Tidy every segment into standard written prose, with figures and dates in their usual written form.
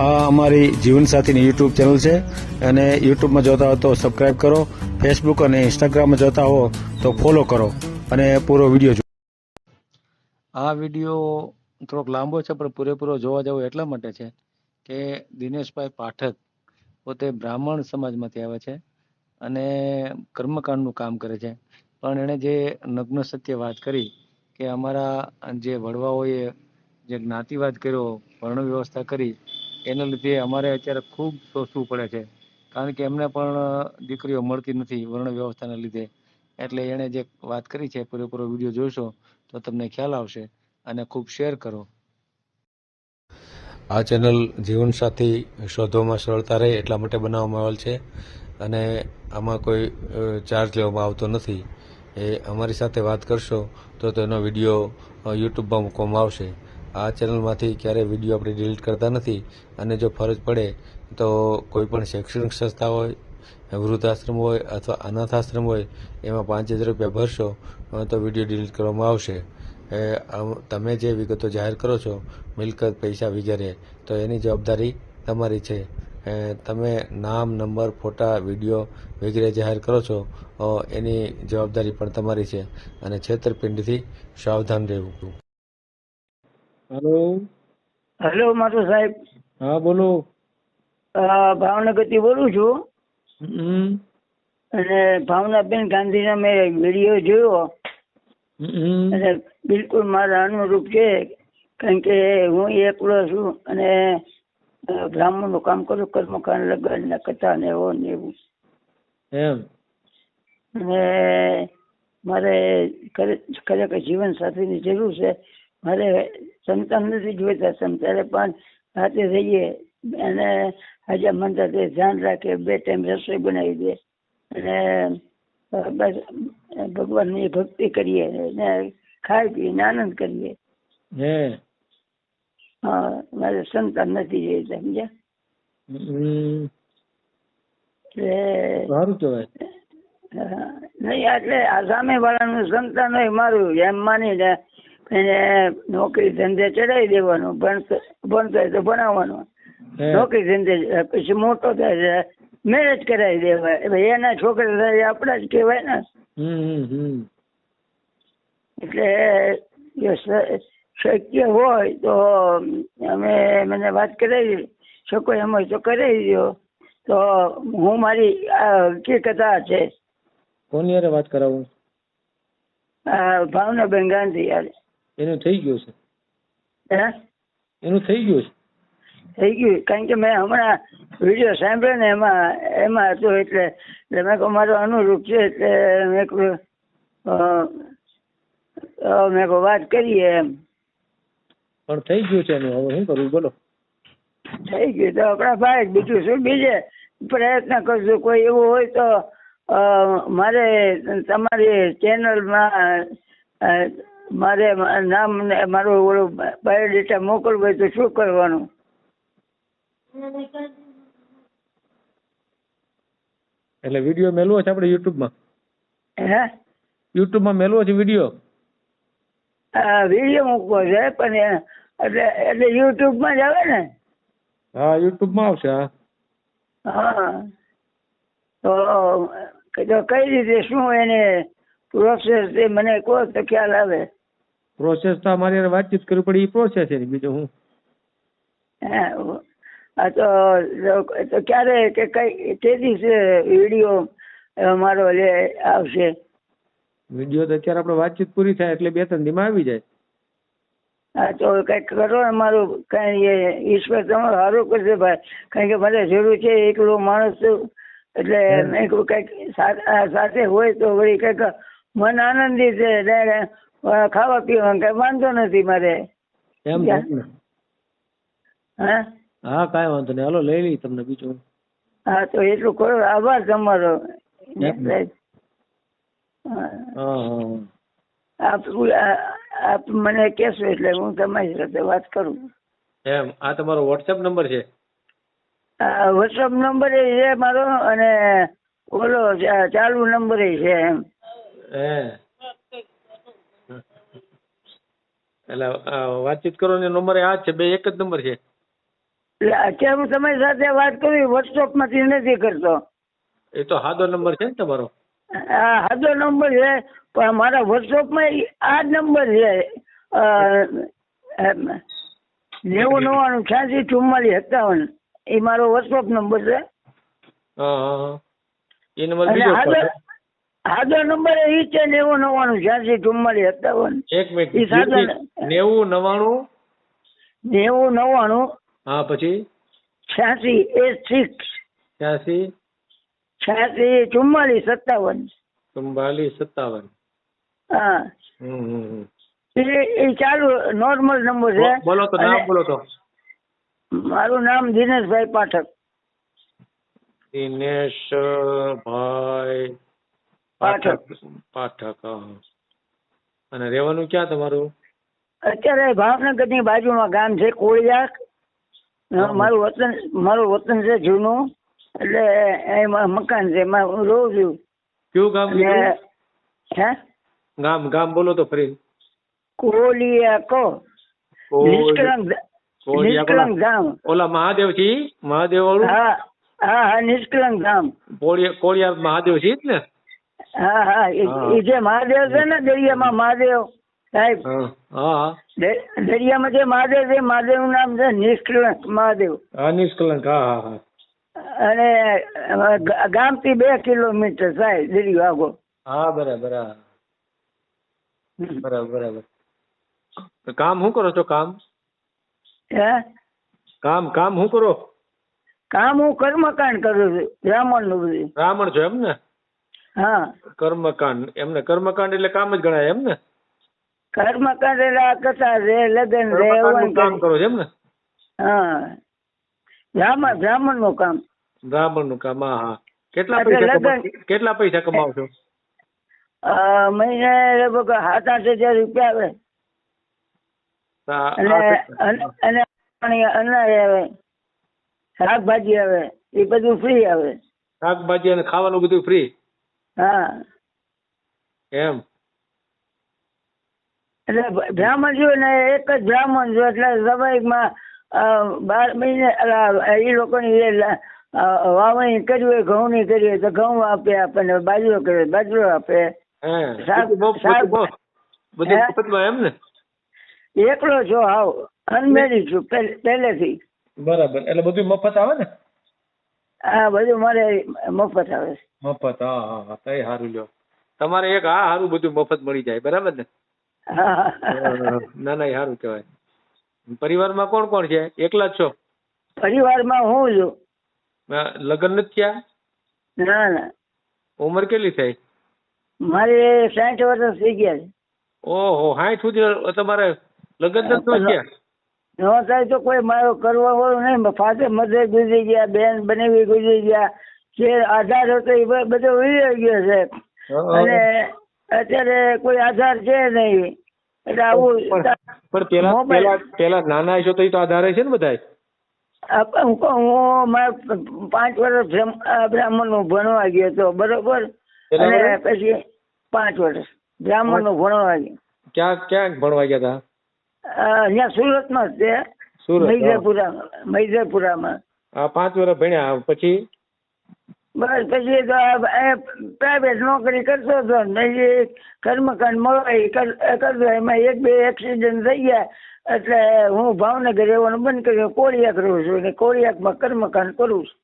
આ અમારી જીવનસાથીની YouTube channel છે અને યુટ્યુબમાં જોતા હો તો સબસ્ક્રાઇબ કરો, ફેસબુક અને ઇન્સ્ટાગ્રામમાં જોતા હો તો ફોલો કરો અને પૂરો વિડીયો જુઓ. આ વિડીયો થોડોક લાંબો છે પણ પૂરેપૂરો જોવા જવો એટલા માટે છે કે દિનેશભાઈ પાઠક પોતે બ્રાહ્મણ સમાજમાંથી આવે છે અને કર્મકાંડનું કામ કરે છે, પણ એણે જે નગ્ન સત્ય વાત કરી કે અમારા જે વડવાઓએ જે જ્ઞાતિવાદ કર્યો, વર્ણ વ્યવસ્થા કરી, એના લીધે અમારે અત્યારે ખૂબ સોચવું પડે છે, કારણ કે એમને પણ દીકરીઓ મળતી નથી વર્ણ વ્યવસ્થાના લીધે. એટલે એણે જે વાત કરી છે પૂરેપૂરો વિડીયો જોશો તો તમને ખ્યાલ આવશે અને ખૂબ શેર કરો. આ ચેનલ જીવનસાથી શોધવામાં સરળતા રહે એટલા માટે બનાવવામાં આવેલ છે અને આમાં કોઈ ચાર્જ લેવામાં આવતો નથી. એ અમારી સાથે વાત કરશો તો તેનો વિડીયો યુટ્યુબમાં મૂકવામાં આવશે. આ ચેનલમાંથી ક્યારેય વિડીયો આપણે ડિલીટ કરતા નથી અને જો ફરજ પડે તો કોઈ પણ શૈક્ષણિક સંસ્થા હોય, વૃદ્ધાશ્રમ હોય અથવા અનાથાશ્રમ હોય એમાં 5000 રૂપિયા ભરશો તો વિડીયો ડિલીટ કરવામાં આવશે. તમે જે વિગતો જાહેર કરો છો, મિલકત, પૈસા વગેરે, તો એની જવાબદારી તમારી છે. તમે નામ, નંબર, ફોટા, વિડીયો વગેરે જાહેર કરો છો એની જવાબદારી પણ તમારી છે અને છેતરપિંડીથી સાવધાન રહેવું. હેલો. હેલો માતો સાહેબ. હા બોલો. ભાવનગરથી બોલું છું. હમ. અને ભાવનાબેન ગાંધીનો મેં વિડીયો જોયો અને બિલકુલ મારા અનુરૂપ છે, કારણ કે હું એકલો છું અને બ્રાહ્મણનું કામ કરું, કર્મકાંડ, લગ્ન ને કથા ને એવો ને એવું. એમ. અને મારે ખરેખર જીવન સાથીની જરૂર છે. મારે સંતાન નથી જોઈતા, સંતાને પણ રાતે રહીએ અને આજે મનતા તે ધ્યાન રાખે, 2 ટાઈમ રસોઈ બનાવી દે અને બસ ભગવાનની ભક્તિ કરીએ ને ખાઈ પીને આનંદ કરીએ. હા, મારે સંતાન નથી જોઈતા, સમજ્યા? સારું કહેવાય. નહીં એટલે આ સામે વાળાનું સંતાન હોય મારું એમ માનીને એને નોકરી ધંધે ચડાવી દેવાનું, ભણતો હોય તો ભણાવવાનો, નોકરી ધંધે પછી મોટો થાય મેરેજ કરાવી દેવાય. એના છોકરા થાય આપણા જ કહેવાય ને. એટલે જો શક્ય હોય તો મને વાત કરાવી શકો એમ હોય તો કરાવી દો. તો હું મારી હકીકત આ છે. કોની યારે વાત કરાવું? ભાવનાબેન ગાંધી યારે. એનું થઈ ગયું છે? હે? એનું થઈ ગયું છે? થઈ ગયું, કારણ કે મેં હમણાં વિડીયો સાંભળ્યો ને એમાં હતો એટલે મેં કહું મારો અનુરૂપ છે એટલે મેં કહું વાત કરીએ એમ. પણ થઈ ગયું છે એનું, હવે શું કરવું બોલો? થઈ ગયું તો આપણા ભાઈ, બીજું શું. બીજે પ્રયત્ન કરજો. કોઈ એવું હોય તો મારે તમારી ચેનલમાં મારે નામ મારું ઓલું બાયોડેટા મોકલવું હોય તો શું કરવાનું? એટલે વિડીયો મેલવો છે આપણે યુટ્યુબમાં? હે? યુટ્યુબમાં મેલવો છે વિડીયો? વિડીયો મૂકવો છે પણ એટલે યુટ્યુબમાં જ આવે ને? હા, યુટ્યુબમાં આવશે. હા. તો કઈ રીતે શું એને પ્રોસેસ મને કહો તો ખ્યાલ આવે. પ્રોસેસ તો અમારી યારે વાતચીત કરવી પડે, એ પ્રોસેસ છે બીજું હું. હા તો ક્યારે કે કઈ દિવસે વિડીયો મારો આવશે? વિડીયો તો અત્યારે આપણે વાતચીત પૂરી થાય એટલે 2-3 દીમાં આવી જાય. હા તો કંઈક કરો ને, મારું કઈ ઈશ્વર તમારું સારું કરશે ભાઈ, કારણ કે મને જરૂર છે. એકલો માણસ છું એટલે મેં કહું કંઈક સાથે હોય તો વળી કંઈક મન આનંદિત છે. ખાવા પીવાનું કઈ વાંધો નથી મારે. એમ? હા હા, કાંઈ વાંધો નહીં, હાલો લઈ લઈ તમને બીજું. હા તો એટલું કરો. આભાર તમારો. આપ મને કહેશો એટલે હું તમારી સાથે વાત કરું. એમ? આ તમારો વોટ્સએપ નંબર છે? વોટ્સએપ નંબર એ છે મારો અને ઓલો ચાલુ નંબર એ છે એમ. એટલે વાતચીત કરો ને નંબર આ જ છે? 2 એક જ નંબર છે? એટલે અત્યારે હું તમારી સાથે વાત કરી WhatsApp માંથી નથી કરતો. એ તો સાદો નંબર છે ને તમારો? આ સાદો નંબર છે પણ મારા WhatsApp માં આ જ નંબર છે 90 99 86 44 57. એ મારો WhatsApp નંબર છે. હા હા હા. એ નંબર અને બીજો છે. સાદો નંબર એ છે 90 99 86 44 57. એક મિનિટ. એ સાદો 90 99. 90 99 હા પછી 86 86 86 44 57. 44 57. હા એ ચાલુ નોર્મલ નંબર છે. બોલો તો નામ બોલો તો. મારું નામ દિનેશભાઈ પાઠક. દિનેશભાઈ પાઠક. હા. અને રહેવાનું ક્યાં તમારું? અત્યારે ભાવનગર ની બાજુમાં ગામ છે કોળિયાક. મારું વતન છે જૂનું. એટલે એમાં મકાન છે એમાં હું રહું છું. કયું ગામ કીધું? હે ગામ બોલો તો ફરી. કોળિયાકો. નિષ્કલંક ધામ. ઓલા મહાદેવ છે? મહાદેવ વાળું? હા હા હા નિષ્કલંક ધામ. કોળિયાર મહાદેવ છે જ ને? હા હા એ જે મહાદેવ છે ને દરિયામાં મહાદેવ સાહેબ. હા દરિયામાં જે મહાદેવ છે મહાદેવ નું નામ છે નિષ્કલંક મહાદેવ. હા નિષ્કલંક. હા હા. અને ગામ થી 2 કિલોમીટર થાય દરિયો આગો. હા બરાબર. બરાબર. કામ શું કરો છો? હે કામ શું કરો? કામ હું કર્મકાંડ કરું છું. બ્રાહ્મણ નું બધું. બ્રાહ્મણ છો એમ ને? હા કર્મકાંડ. એમને કર્મકાંડ એટલે કામ જ ગણાય એમ ને? કર્મકાંડ એટલે આ કથા છે લગ્ન છે કર્મકાંડનું કામ કરો છો એમ ને? હા બ્રાહ્મણ નું કામ. બ્રાહ્મણ નું કામ. હા. કેટલા પૈસા કમાવો છો? મહિને લગભગ 7-8 હજાર રૂપિયા આવે. અને અનાજ આવે, શાકભાજી આવે, એ બધું ફ્રી આવે. શાકભાજી અને ખાવાનું બધું ફ્રી? હા એમ. એટલે બ્રાહ્મણ જો ને એક જ બ્રાહ્મણ જો એટલે સ્વાભાવિકમાં 12 મહિને એ લોકોની વાવણી કરી હોય ઘઉં ની કરી હોય તો ઘઉં આપે આપણને, બાજરો કરે બાજરો આપે. બધું મફતમાં એમ ને? એકલો છો હાવ અનમેરિડ છું પહેલેથી. બરાબર. એટલે બધું મફત આવે ને? હા બધું મારે મફત આવે. મફત. હા કઈ સારું લ્યો. તમારે એક સારું બધું મફત મળી જાય. બરાબર ને? ના સારું કહેવાય. પરિવારમાં કોણ કોણ છે? એકલા જ છો? પરિવારમાં હું છું. લગ્ન નથી થયા? ના. ઉંમર કેટલી થઈ? મારે 60 વર્ષ થઈ ગયા છે. ઓહો 60 સુધી તમારે લગ્ન નથી થયા? ન થાય તો કોઈ મારો કરવા વાળો નહીં. ફાધર મધર ગુજરી ગયા, બેન બનેવી ગુજરી ગયા, જે આધાર હતો એ બધો વીળી ગયો છે. અને અત્યારે કોઈ આધાર છે નહીં. એટલે આવું. પણ પેલા નાના છો તો એ તો આધારે છે ને બધા? હું 5 વર્ષ બ્રાહ્મણ નું ભણવા ગયો હતો. બરોબર. અને પછી 5 વર્ષ બ્રાહ્મણ નું ભણવા ગયો. ક્યાં ભણવા ગયા હતા? અહીંયા સુરતમાં જ છે. મૈદરપુરામાં. 5 વર્ષ ભણ્યા પછી? બસ પછી તો પ્રાઇવેટ નોકરી કરતો હતો. કર્મકાંડ મળવાય કરતો. એમાં 1-2 એક્સિડન્ટ થઈ ગયા એટલે હું ભાવનગર રહેવાનું બંધ કર્યું. કોળિયાક રહું છું અને કોળિયાકમાં કર્મકાંડ કરું છું.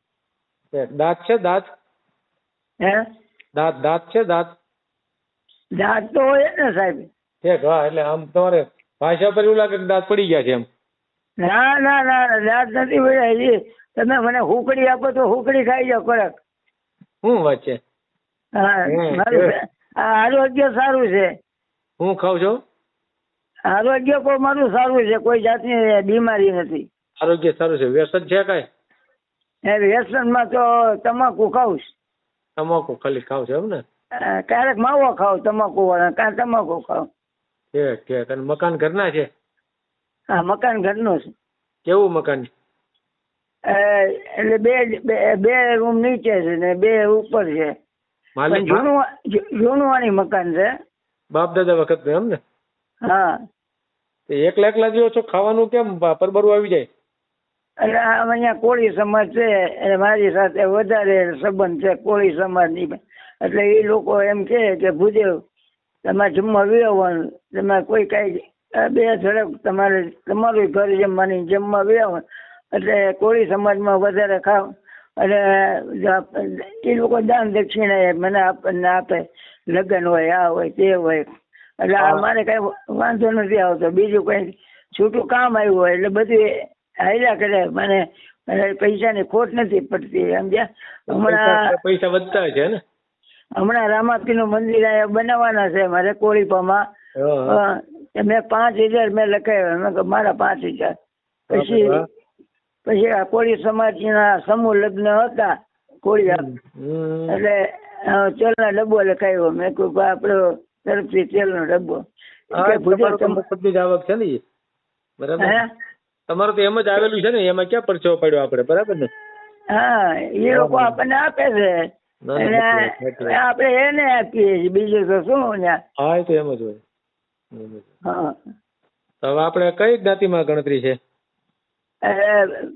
દાંત છે? દાંત? હે દાંત છે? દાંત તો હોય ને સાહેબ. હા એટલે આમ તમારે ભાષા પર એવું લાગે કે દાંત પડી ગયા છે એમ? ના દાંત નથી પડ્યા. તમે મને હુકડી આપો તો હુકડી ખાઈ જાવ કડક. શું વાત છે? હા મારું આરોગ્ય સારું છે. હું ખાવ છો? આરોગ્ય મારું સારું છે. કોઈ જાતની બીમારી નથી. આરોગ્ય સારું છે. વ્યસન છે કઈ? વ્યસનમાં તો તમાકુ ખાવ. તમાકુ ખાલી ખાવ છો એમ ને? ક્યારેક માવો ખાવ તમાકુ વાળા, કાં તમાકુ ખાવ. ઠીક. અને મકાન ઘરના છે? હા મકાન ઘરનું છે. કેવું મકાન? એટલે બે રૂમ નીચે છે ને 2 ઉપર છે. જૂનવાણી મકાન છે. બાપ દાદા વખત એમ ને? હા. એકલા જીવો છો? ખાવાનું કેમ પરબરું આવી જાય? એટલે આમ અહીંયા કોળી સમાજ છે અને મારી સાથે વધારે સંબંધ છે કોળી સમાજની. એટલે એ લોકો એમ કે ભૂદેવ તમારે જમવા આવવાનું, તમારે કોઈ કાંઈ બે ઝડપ તમારે તમારું ઘર જમવાની જમવા આવવાનું, એટલે કોળી સમાજમાં વધારે ખાવ. અને એ લોકો દાન દક્ષિણા મને આપે, લગ્ન હોય આ હોય તે હોય. એટલે મારે કઈ વાંધો નથી આવતો. બીજું કઈ છૂટું કામ આવ્યું હોય એટલે બધું હાલ્યા કરે. મને પૈસાની ખોટ નથી પડતી સમજ્યા. હમણાં પૈસા વધતા છે ને. હમણાં રામાપીનું મંદિર અહીંયા બનાવવાના છે મારે કોળીપામાં. મેં 5,000 મેં લખાવ્યા. મેં કહ્યું મારા 5,000. પછી આ કોળી સમાજના સમૂહ લગ્ન હતા કોળિયા, એટલે તેલનો ડબ્બો લખાવ્યો. મેં કહ્યું આપણો તરફથી તેલનો ડબ્બો. મફતની જ આવક છે ને બરાબર. તમારું તો એમ જ આવેલું છે ને, એમાં ક્યાં પરચો પડ્યો આપણે, બરાબર ને? હા, એ લોકો આપણને આપે છે અને આપણે એને આપીએ છીએ, બીજું તો શું. હા, એ તો એમ જ હોય. હા, હવે આપણે કઈ જ્ઞાતિમાં ગણતરી છે?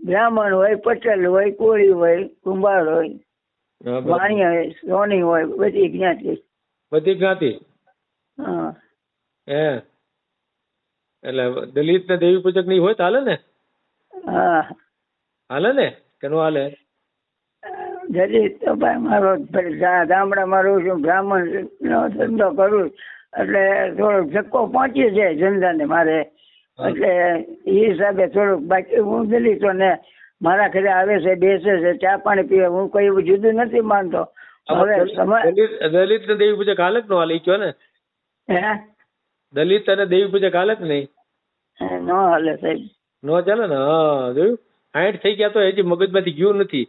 બ્રાહ્મણ હોય, પટેલ હોય, કોળી હોય, કુંભાર હોય, વાણિયા હોય, સોની હોય, બધી જ્ઞાતિ. બધી જ્ઞાતિ? હા. એટલે દલિત ને દેવી પૂજક ની હોય તો હાલે ને? હા, હાલે ને કે નો હાલે? દલિત તો ભાઈ મારો ગામડામાં રહું છું, બ્રાહ્મણ નો ધંધો કરું એટલે થોડોક ધક્કો પહોંચી જાય ધંધાને મારે. એટલે એ હિસાબે થોડુંક. બાકી હું દલિતો ને મારા ઘરે આવે છે, બેસે છે, ચા પાણી પીવે. હું કોઈ એવું જુદું નથી માનતો. હવે દલિત ને દેવી પૂજક હાલે કે નો હાલે કયો ને? હે, દલિત અને દેવી પૂજક હાલે કે નહીં? ન હાલે સાહેબ, નો ચાલે ને. હા, જોયું 60 થઈ ગયા તો હજી મગજમાંથી ગયું નથી.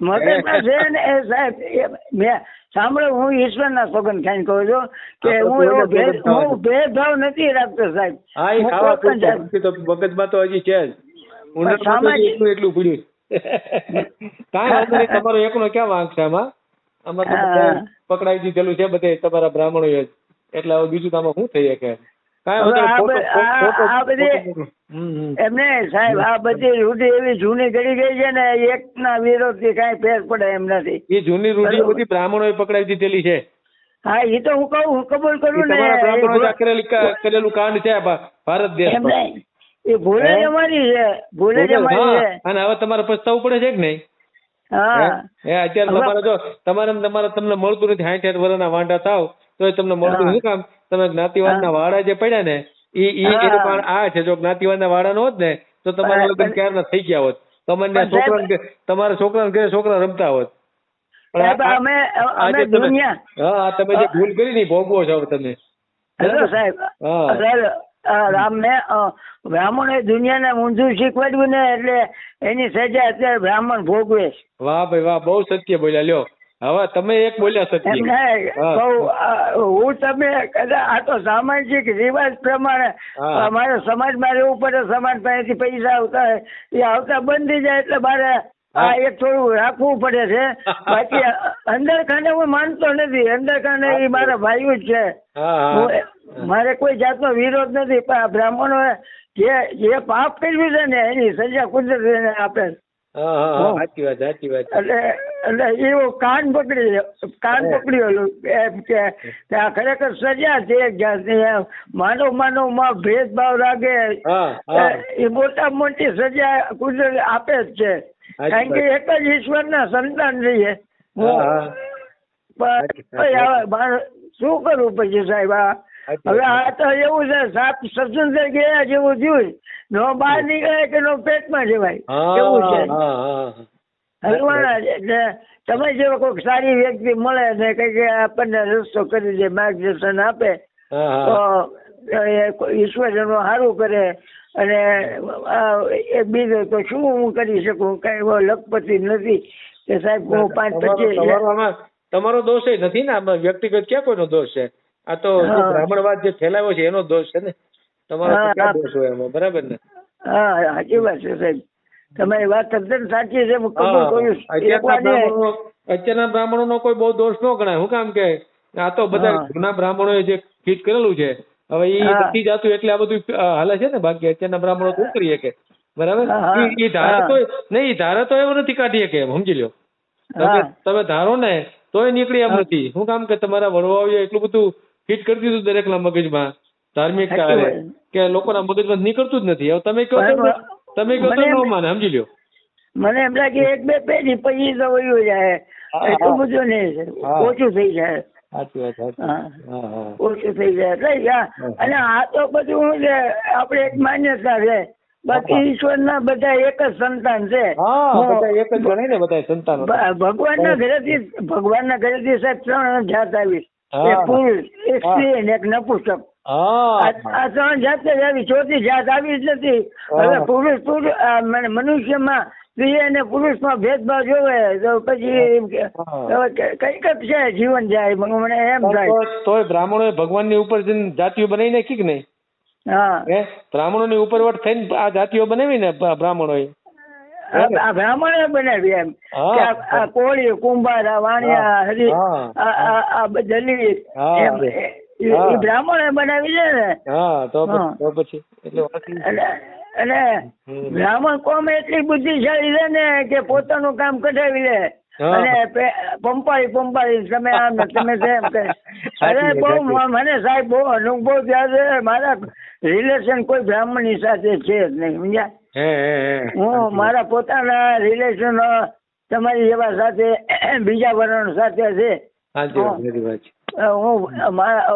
મગજમાં છે ને એ સાહેબ. મેં સાંભળો, હું ઈશ્વરના સોગંદ ખાઈને કહું છું કે હું ભેદભાવ નથી રાખતો સાહેબ. હા, એ ખાવા મગજમાં તો હજી છે જ. એટલું પડ્યું. કાંઈ વાંધો નહીં. તમારો એકનો ક્યાં વાંક છે આમાં? આમાં પકડાઈ દીધેલું છે બધે તમારા બ્રાહ્મણો જ. એટલે હવે બીજું તો આમાં શું થઈ શકે? એમને સાહેબ આ બધી રૂઢી એવી જૂની ગળી ગઈ છે ને, એકના વિરોધથી કાંઈ ફેર પડે એમ નથી. એ જૂની રૂઢી બધી બ્રાહ્મણોએ પકડાવી દીધેલી છે. હા, એ તો હું કહું, હું કબૂલ કરું ને. કરેલું કાંડ છે ભારત દેશ. એ ભૂલે જ અમારી છે, ભૂલે જ અમારી છે. અને હવે તમારે પછતાવું પડે છે કે નહીં? હા, અત્યારે તમારે તમને મળતું નથી. 60 વર્ષના વાંઢા થાવ તો તમને મળતું શું કામ? તમે જ્ઞાતિવાદના વાડા જે પડ્યા ને એ આ છે. જો જ્ઞાતિવાદના વાડા નો હોત ને તો તમારા લગ્ન ક્યારના થઈ ગયા હોત. તમારા છોકરાને ઘરે છોકરા રમતા હોત. તમે જે ભૂલ કરી ને ભોગવો છો તમે. સાહેબ બ્રાહ્મણો દુનિયાને ઊંધું શીખવાડ્યું ને, એટલે એની સજા અત્યારે બ્રાહ્મણ ભોગવે. વાહ ભાઈ વાહ, બહુ સત્ય બોલ્યા. લ્યો હવે તમે એક બોલ્યા સત્ય. હું તમે આ તો સામાજિક રિવાજ પ્રમાણે મારે સમાજમાં રહેવું પડે. સમાજ પાસેથી પૈસા આવતા હોય એ આવતા બંધ થઈ જાય એટલે મારે આ એક થોડું રાખવું પડે છે. બાકી અંદર ખાને હું માનતો નથી. અંદર ખાને એ મારા ભાઈઓ જ છે. મારે કોઈ જાતનો વિરોધ નથી. પણ આ બ્રાહ્મણો જે પાપ કર્યું છે ને એની સજા કુદરત આપે. એટલે એવો કાન પકડ્યો એમ કે આ ખરેખર સજા છે એક જાતની. માનવમાં ભેદભાવ લાગે એ મોટા મોટી સજા કુદરત આપે જ છે. કારણ કે એક જ ઈશ્વરના સંતાન રહીએ. શું કરવું પછી સાહેબ? હવે આ તો એવું છે, સાપ સસુંદર ગયા જેવું થયું. નો બહાર નીકળે કે નો પેટમાં જવાય એવું છે. એટલે તમે જેવો કોઈક સારી વ્યક્તિ મળે ને કઈક આપણને રસ્તો કરી દે, માર્ગદર્શન આપે તો ઈશ્વર એનું સારું કરે. અને એક બીજું તો શું હું કરી શકું? કઈ એવો લખપતિ નથી કે સાહેબ હું 5-25. તમારો દોષ નથી ને આમાં, વ્યક્તિગત ક્યાં કોઈનો દોષ છે? આ તો બ્રાહ્મણવાદ જે ફેલાવ્યો છે એનો દોષ છે ને. તમારો ક્યાં દોષ હોય એમાં, બરાબર ને? હા, સાચી વાત છે સાહેબ. તમારી વાત તદ્દન સાચી છે. અત્યારના બ્રાહ્મણો નો કોઈ બહુ દોષ ન ગણાય. શું કામ કે આ તો બધા જૂના બ્રાહ્મણોએ જે ખીચ કરેલું છે હવે એ હા. નથી જાતું એટલે આ બધું હાલે છે ને, બાકી અત્યારના બ્રાહ્મણો શું કરી શકે? બરાબર. હા. એ ધારે તો નહીં, ઈ ધારે તો એવું નથી કાઢી શકે એમ, સમજી લો. હા. તમે ધારો ને તોય નીકળી એમ હા. નથી. શું કામ કે તમારા વડવાઓએ એટલું બધું ફિટ કરી દીધું દરેકના મગજમાં ધાર્મિકતા સાચી હારે, વાત. કે લોકોના મગજમાં નીકળતું જ નથી. હવે તમે કહો તો બરાબર. તમે કહો તો મને ન એમ- માને, સમજી લો. મને એમ લાગે 1-2 પેઢી પછી તો વયું જાય, હા, એટલું હા. બધું નહીં, હા. ઓછું થઈ જાય. સાચી વાત, સાચી હા. વાત. હા, હા. ઓછું થઈ જાય એટલે અને આ તો બધું શું છે, આપણે એક માન્યતા છે, બાકી ઈશ્વરના બધા એક જ સંતાન છે. હા, હું- બધા એક જ ગણાય ને, બધા સંતાનો. ભગવાનના ઘરેથી સાહેબ 3 જાત આવી, હા. એક પુરુષ, એક સ્ત્રી અને એક નપુંસક. હા, આ 3 જાત જ આવી, ચોથી જાત આવી જ નથી. હવે મનુષ્યમાં સ્ત્રી અને પુરુષમાં ભેદભાવ જોવે તો પછી હવે કઈ છે જીવન જાય, મને એમ થાય. તોય બ્રાહ્મણોએ ભગવાનની ઉપર જઈને જાતિઓ બનાવી નાખી કે નહીં? હા, હે, બ્રાહ્મણોની ઉપરવટ થઈને આ જાતિઓ બનાવી ને બ્રાહ્મણોએ. આ બ્રાહ્મણે બનાવી એમ કે આ કોળી, કુંભાર, આ વાણિયા, હરી, આ દલિત, હા. એમ એ બ્રાહ્મણે બનાવી છે ને. હા, તો પછી એટલે અને બ્રાહ્મણ કોમ એટલી બુદ્ધિશાળી છે ને કે પોતાનું કામ કઢાવી લે અને પંપાળી તમે આમ ને તમે તેમ કહે. અરે બહુ મને સાહેબ બહુ અનુભવ થયા છે. મારા રિલેશન કોઈ બ્રાહ્મણની સાથે છે જ નહીં, સમજ્યા? હું મારા પોતાના રિલેશન તમારી જેવા સાથે બીજા વર્ણ સાથે છે. હું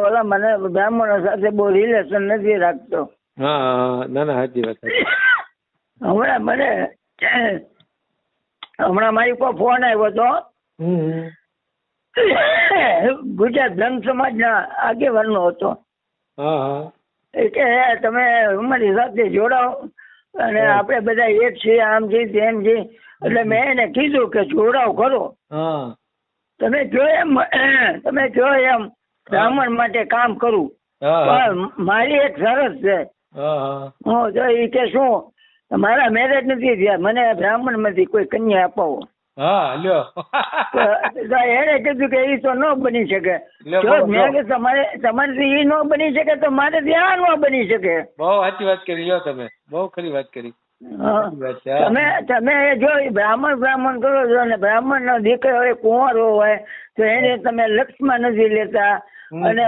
ઓલા મને બ્રાહ્મણો સાથે બહુ રિલેશન નથી રાખતો. હા, ના ના, સાચી વાત. હમણાં મારી પર ફોન આવ્યો હતો, ગુજરાત બ્રહ્મ સમાજના આગેવાનનો હતો. એ કે તમે અમારી સાથે જોડાઓ અને આપણે બધા એક છીએ, આમ છીએ તેમ છીએ. એટલે મેં એને કીધું કે જોડાવ કરો, તમે જો એમ બ્રાહ્મણ માટે કામ કરું, પણ મારી એક શરત છે. હું તો એ કે શું, મારા મેરેજ નથી થયા, મને બ્રાહ્મણ માંથી કોઈ કન્યા અપાવો. એને કીધું કે એ તો ન બની શકે. જો મેં કે તમારાથી એ ન બની શકે તો મારે ત્યાં ન બની શકે. બહુ સાચી વાત કરી, લ્યો તમે બહુ ખરી વાત કરી. તમે જો બ્રાહ્મણ કરો છો ને બ્રાહ્મણ નો દીકરો હોય, કુંવરો હોય, તો એને તમે લક્ષમાં નથી લેતા અને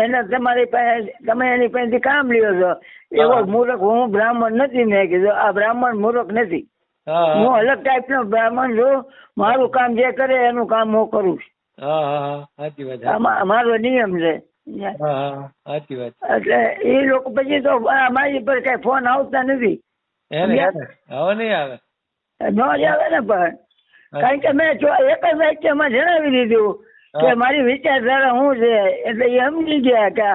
એને તમારી પાસે તમે એની પાસેથી કામ લ્યો છો. એવો મૂર્ખ હું બ્રાહ્મણ નથી. મેં કીધું આ બ્રાહ્મણ મૂર્ખ નથી, હું અલગ ટાઈપ નો બ્રાહ્મણ છું. મારું કામ જે કરે એનું કામ હું કરું છું. મારો નિયમ છે. એટલે એ લોકો પછી તો મારી પર કઈ ફોન આવતા નથી. ન જ આવે ને, પણ કારણ કે મેં એક જ વાક્યમાં જણાવી દીધું કે મારી વિચારધારા શું છે. એટલે એ સમજી ગયા કે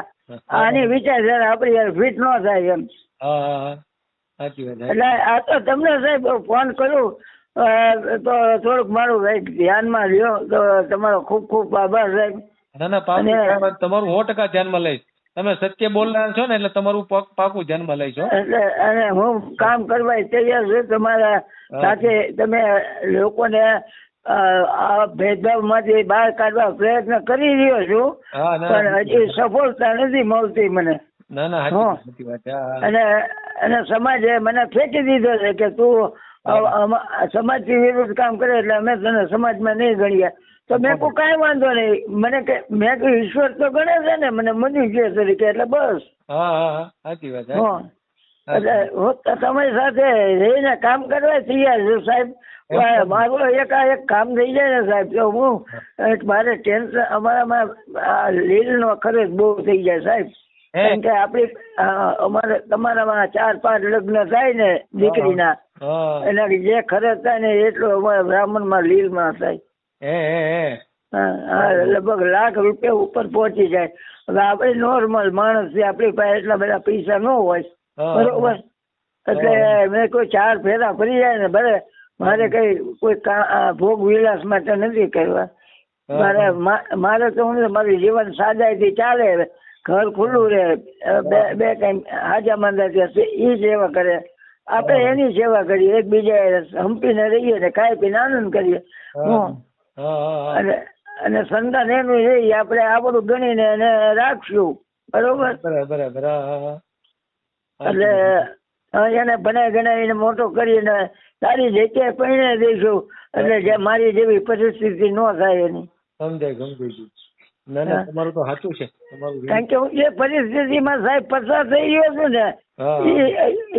આની વિચારધારા આપણી ફિટ ન થાય એમ. એટલે આ તો તમને સાહેબ ફોન કર્યો તો થોડુંક મારું ધ્યાનમાં લ્યો તો તમારો ખૂબ ખૂબ આભાર સાહેબ. તમારું 100% ધ્યાનમાં લઈશ. તમે સત્ય બોલનાર છો ને એટલે તમારું પાકું ધ્યાનમાં લઈશો. એટલે અને હું કામ કરવા તૈયાર છું તમારા સાથે. તમે લોકોને આ ભેદભાવ માંથી બહાર કાઢવા પ્રયત્ન કરી રહ્યો છું, પણ હજી સફળતા નથી મળતી મને. અને સમાજે મને ફેંકી દીધો છે કે તું સમાજ થી વિરુદ્ધ કામ કરે એટલે અમે તને સમાજમાં નહીં ગણીએ. તો મેં કોઈ કાંઈ વાંધો નહીં. મેં કહ્યું ઈશ્વર તો ગણે છે ને મને મનુષ્ય તરીકે, એટલે બસ. એટલે હું તમારી સાથે રહીને કામ કરવા તૈયાર છું સાહેબ. મારું એકાએક કામ થઈ જાય ને સાહેબ તો હું મારે ટેન્શન અમારામાં લીલ નો ખર્ચ બહુ થઈ જાય સાહેબ. કારણ કે આપડી તમારામાં 4-5 લગ્ન થાય ને દીકરીના, એના જે ખર્ચ થાય ને એટલો અમારા બ્રાહ્મણમાં લીલમાં થાય. લગભગ લાખ રૂપિયા ઉપર પહોંચી જાય. હવે આપણે નોર્મલ માણસ છે, આપણી પાસે એટલા બધા પૈસા ન હોય, બરોબર. એટલે મેં કોઈ 4 ફેરા ફરી જાય ને ભલે મારે કઈ કોઈ ભોગ વિલાસ માટે નથી કરવા. મારે તો મારું જીવન સાદાઈથી ચાલે, ઘર ખુલ્લું રહે, બે ટાઈમ હાજા માંદા એ સેવા કરે, આપણે એની સેવા કરીએ, એકબીજા હંપીને રહીએ ને ખાઈ પીને આનંદ કરીએ. અને સંતાન એનું છે આપણે આપણું ગણીને એને રાખશું. બરોબર. બરાબર હા. એટલે એને બનાવી ગણાવીને મોટો કરીને તારી જગ્યાએ પૈણે દઈશું, એટલે જે મારી જેવી પરિસ્થિતિ ન થાય એની. સમજાય ગયું. ના તમારું તો સાચું છે તમારું. કારણ કે હું જે પરિસ્થિતિમાં સાહેબ પસાર થઈ ગયો છું ને,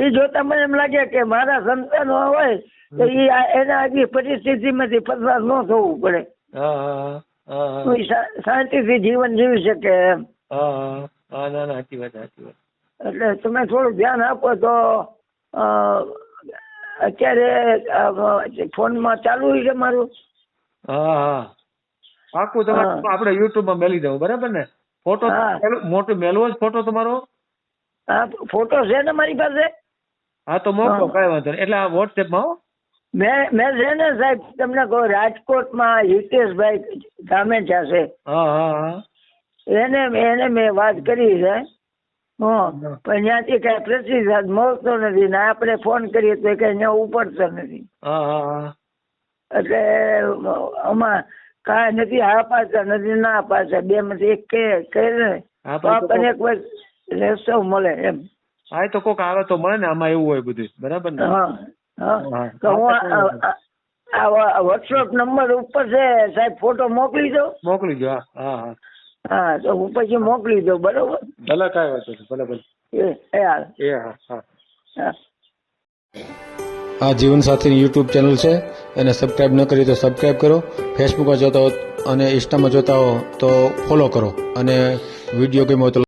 એ જોતા મને એમ લાગે કે મારા સંતાનો હોય તો એના આગલી પરિસ્થિતિમાંથી પસાર ન થવું પડે. શાંતિથી જીવન જીવી શકે એમ. ના સાચી વાત. એટલે તમે થોડું ધ્યાન આપો તો અત્યારે ફોનમાં ચાલુ છે મારું. પાકું તમારે આપણે યુટ્યુબ માં મેલી દઉં બરાબર ને? ફોટો મોટો મેલવો જ ફોટો તમારો? હા ફોટો છે ને મારી પાસે. હા તો મોકલો કઈ વાંધો નહીં. એટલે આ વોટ્સએપ માં મેં છે ને સાહેબ તમને કહું, રાજકોટમાં હિતેશભાઈ ગામેચા છે. એને મેં વાત કરી છે. પણ ત્યાંથી કઈ પ્રતિસાદ મળતો નથી ને આપણે ફોન કરીએ તો કઈ ત્યાં ઉપડતો નથી. એટલે આમાં કાંઈ નથી, હા પાછા નથી ના પાછા, બે માંથી એક કહે ને તો આપણને એક વાર રસ્તો મળે એમ. હા તો કોક આવે તો મળે ને, આમાં એવું હોય બધું બરાબર ને? તો હું વોટ્સઅપ નંબર ઉપર છે સાહેબ, ફોટો મોકલી દઉં. મોકલી દો. હા તો હું પછી મોકલી દઉં બરોબર. ભલે કાંઈ વાત નથી. ભલે. આ જીવનસાથીની યુટ્યુબ ચેનલ છે, એને સબસ્ક્રાઈબ ન કરી તો સબસ્ક્રાઈબ કરો. ફેસબુકમાં જોતા હો અને ઇન્સ્ટામાં જોતા હો તો ફોલો કરો, અને વિડીયો ગમ્યો તો